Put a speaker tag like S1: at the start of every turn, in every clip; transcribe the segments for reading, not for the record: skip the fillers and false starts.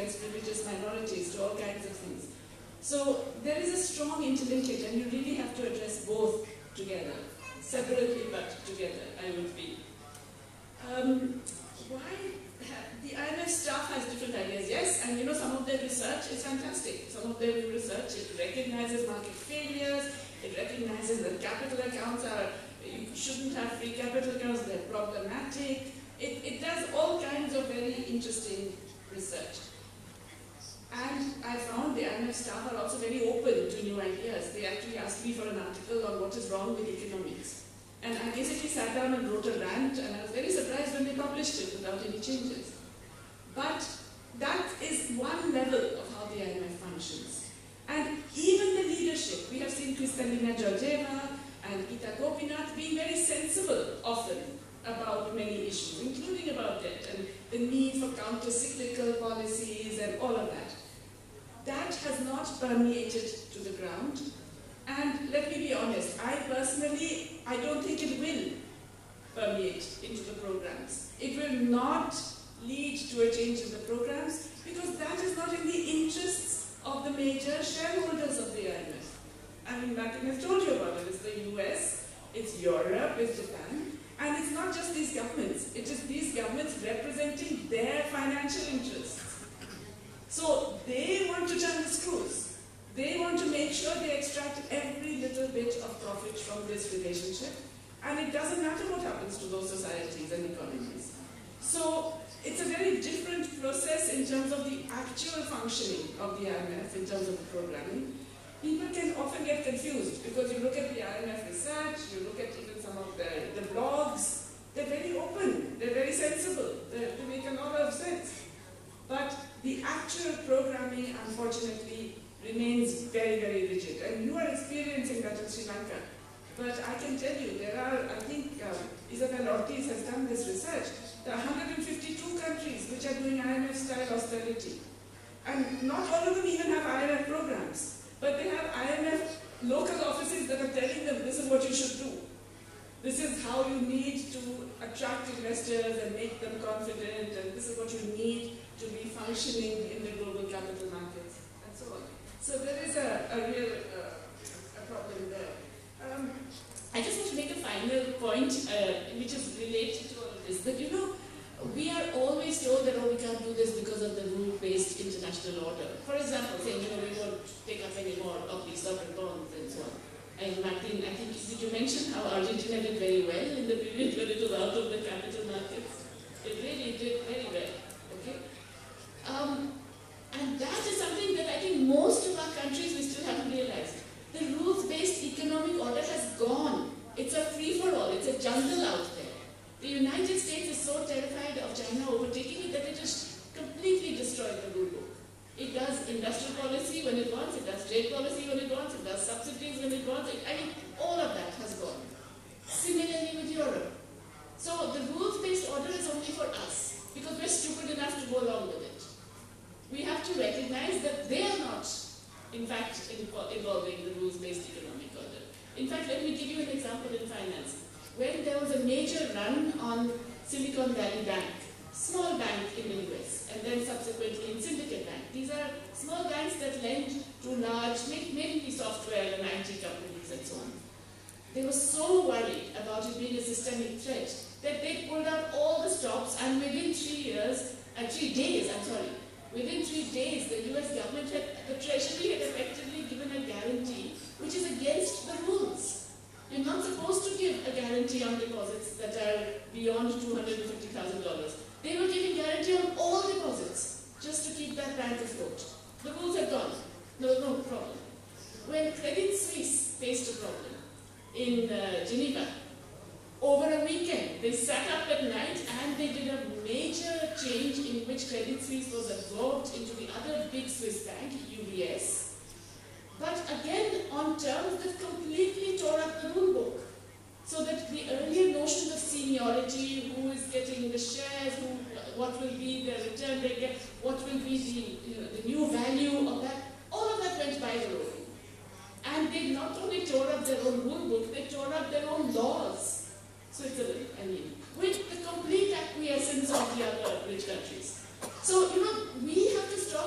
S1: against religious minorities, to all kinds of things. So there is a strong interlinkage, and you really have to address both together, separately but together, I would feel. Why the IMF staff has different ideas, yes, and some of their research is fantastic. Some of their research, it recognizes market failures, it recognizes that capital accounts you shouldn't have free capital accounts, they're problematic. It does all kinds of very interesting research. And I found the IMF staff are also very open to new ideas. They actually asked me for an article on what is wrong with economics. And I basically sat down and wrote a rant, and I was very surprised when they published it without any changes. But that is one level of how the IMF functions. And even the leadership, we have seen Kristalina Georgieva and Gita Gopinath being very sensible often about many issues, including about debt and the need for counter-cyclical policies and all of that. That has not permeated to the ground. And let me be honest, I don't think it will permeate into the programs. It will not lead to a change in the programs because that is not in the interests of the major shareholders of the IMF. I mean, Martin has told you about it. It's the US, it's Europe, it's Japan, and it's not just these governments. It is these governments representing their financial interests. So they want to turn the screws. They want to make sure they extract every little bit of profit from this relationship, and it doesn't matter what happens to those societies and economies. So it's a very different process in terms of the actual functioning of the IMF, in terms of the programming. People can often get confused because you look at the IMF research, you look at even some of the blogs, they're very open, they're very sensible, they make a lot of sense. But the actual programming, unfortunately, remains very, very rigid. And you are experiencing that in Sri Lanka. But I can tell you, there are, I think Isabel Ortiz has done this research, there are 152 countries which are doing IMF-style austerity. And not all of them even have IMF programs. But they have IMF local offices that are telling them this is what you should do. This is how you need to attract investors and make them confident, and this is what you need to be functioning in the global capital markets, and so on. So there is a real problem there. I just want to make a final point, which is related to all of this, that we are always told that, we can't do this because of the rule-based international order. For example, saying, we won't take up any more of these sovereign bonds and so on. And Martin, I think, did you mention how Argentina did very well in the period when it was out of the capital markets? It really did very well, okay? And that is something that I think most of our countries, we still haven't realized. The rules-based economic order has gone. It's a free-for-all, it's a jungle out there. The United States is so terrified of China overtaking it that it has completely destroyed the rule book. It does industrial policy when it wants, it does trade policy when it wants, it does subsidies when it wants. All of that has gone. Similarly with Europe. So the rules-based order is only for us, because we're stupid enough to go along with it. We have to recognize that they are not, in fact, involving the rules-based economic order. In fact, let me give you an example in finance. When there was a major run on Silicon Valley Bank, small bank in the US, and then subsequently in Syndicate Bank. These are small banks that lend to large, mainly software and IT companies and so on. They were so worried about it being a systemic threat that they pulled out all the stops, and within 3 days, within 3 days, the US government the Treasury had effectively given a guarantee which is against the rules. You're not supposed to give a guarantee on deposits that are beyond $250,000. They were giving guarantee on all deposits just to keep that bank afloat. The rules had gone. There was no problem. When Credit Suisse faced a problem in Geneva, over a weekend, they sat up at night and they did a major change in which Credit Suisse was absorbed into the other big Swiss bank, UBS. But again, on terms that completely tore up the rule book. So that the earlier notion of seniority, who is getting the shares, what will be the return they get, what will be the new value of that, all of that went by the road. And they not only tore up their own rule book, they tore up their own laws. Switzerland, with the complete acquiescence of the other rich countries. So, we have to stop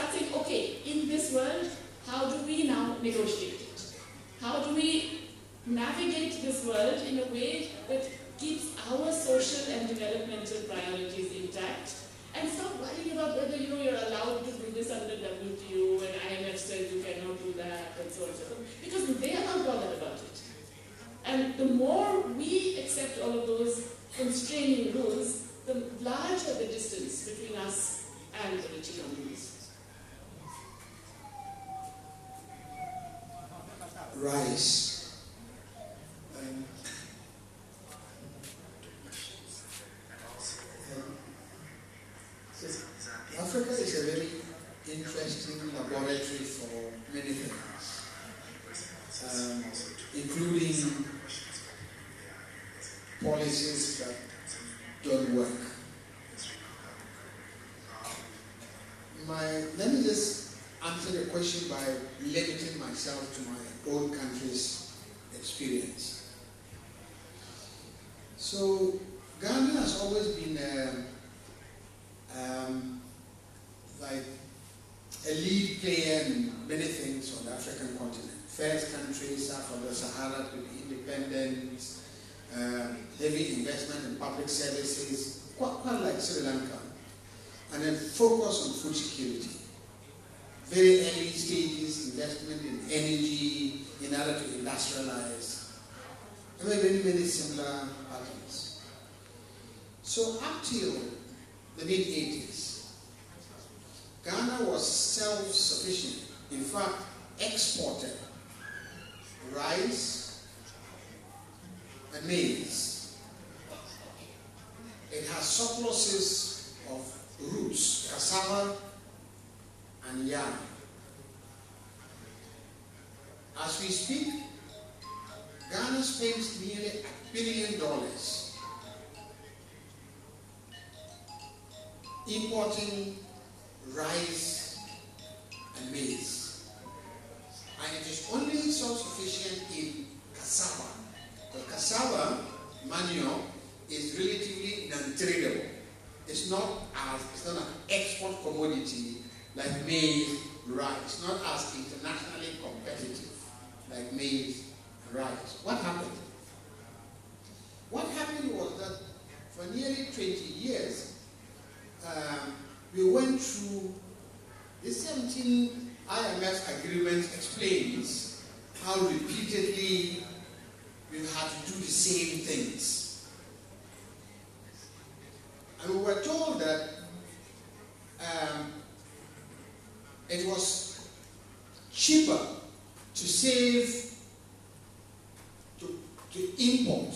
S1: start saying, okay, in this world, how do we now negotiate it? How do we navigate this world in a way that keeps our social and developmental priorities intact, and stop worrying about whether you're allowed to do this under WTO and IMF says you cannot do that and so on and so forth, because they are not bothered about it. And the more we accept all of those constraining rules, the larger the distance between us and the rich economies.
S2: Rice. Africa is a very interesting laboratory for many things, including policies that don't work. Let me just answer the question by limiting myself to my own country's experience. So, Ghana has always been like a lead player in many things on the African continent. First country south of the Sahara to be independent, heavy investment in public services, quite like Sri Lanka, and then focus on food security. Very early stages, investment in energy in order to industrialize. And many similar patterns. So up till the mid-80s, Ghana was self-sufficient. In fact, exported rice and maize. It has surpluses of roots, cassava and yam. As we speak, Ghana spends nearly $1 billion importing rice and maize. And it is only self-sufficient in cassava. Because cassava manure is relatively non-tradable. It's not an export commodity like maize, rice. It's not as internationally competitive like maize and rice. What happened? What happened was that for nearly 20 years, we went through the 17 IMF agreement explains how repeatedly we had to do the same things. And we were told that it was cheaper to save, to import.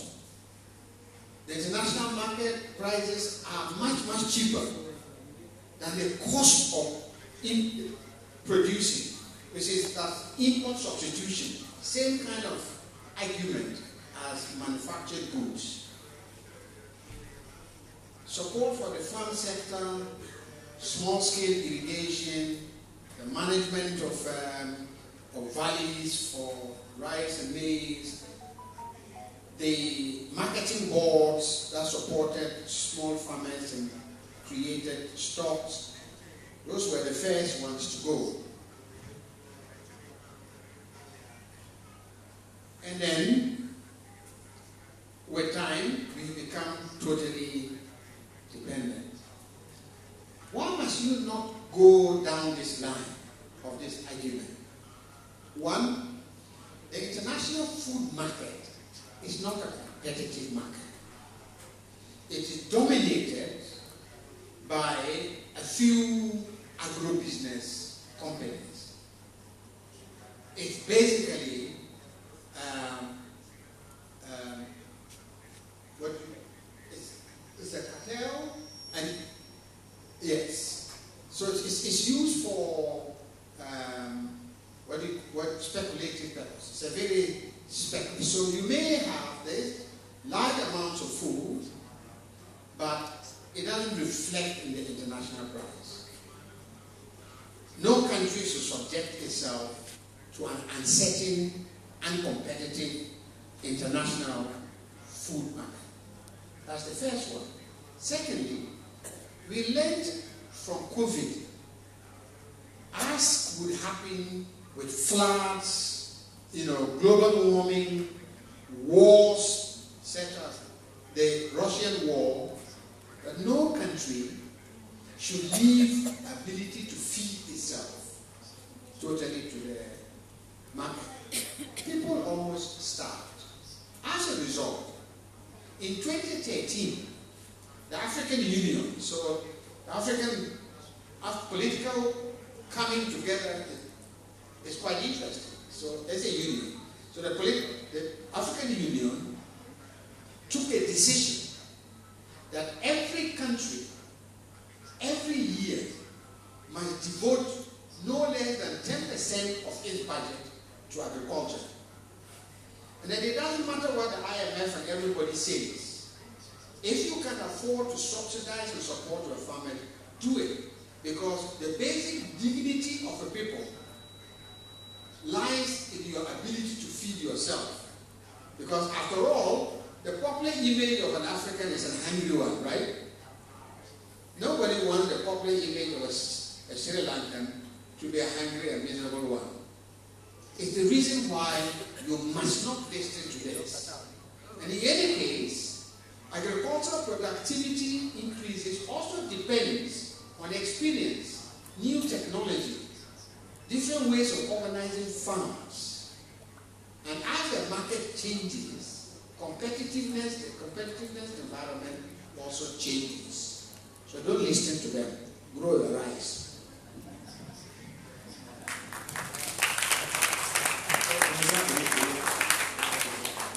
S2: The international market prices are much cheaper than the cost of producing, which is that import substitution, same kind of argument as manufactured goods. Support for the farm sector, small-scale irrigation, the management of valleys for rice and maize, the marketing boards that supported small farmers and created stocks. Those were the first ones to go. And then, with time, we become totally dependent. Why must you not go down this line of this argument? One, the international food market is not a competitive market. It is dominated by a few agro-business companies. It's basically it's a cartel, and yes, so it's used for what speculative purpose. It's a very speculative. So you may have this large amounts of food, but it doesn't reflect in the international price. No country should subject itself to an uncertain, uncompetitive international food market. That's the first one. Secondly, we learned from COVID as would happen with floods, global warming, wars, such as the Russian war, that no country should leave ability to feed itself totally to the market. People almost starved. As a result, in 2013, the African Union, so the African political coming together is quite interesting. So there's a union. So the African Union took a decision that every country, every year, must devote no less than 10% of its budget to agriculture. And then it doesn't matter what the IMF and everybody says. If you can afford to subsidize and support your farmers, do it. Because the basic dignity of a people lies in your ability to feed yourself. Because after all, the popular image of an African is an hungry one, right? Nobody wants the popular image of a Sri Lankan to be a hungry and miserable one. It's the reason why you must not listen to this. And in any case, agricultural productivity increases also depends on experience, new technology, different ways of organizing farms. And as the market changes, the competitiveness environment also changes. So don't listen to them. Grow your rice.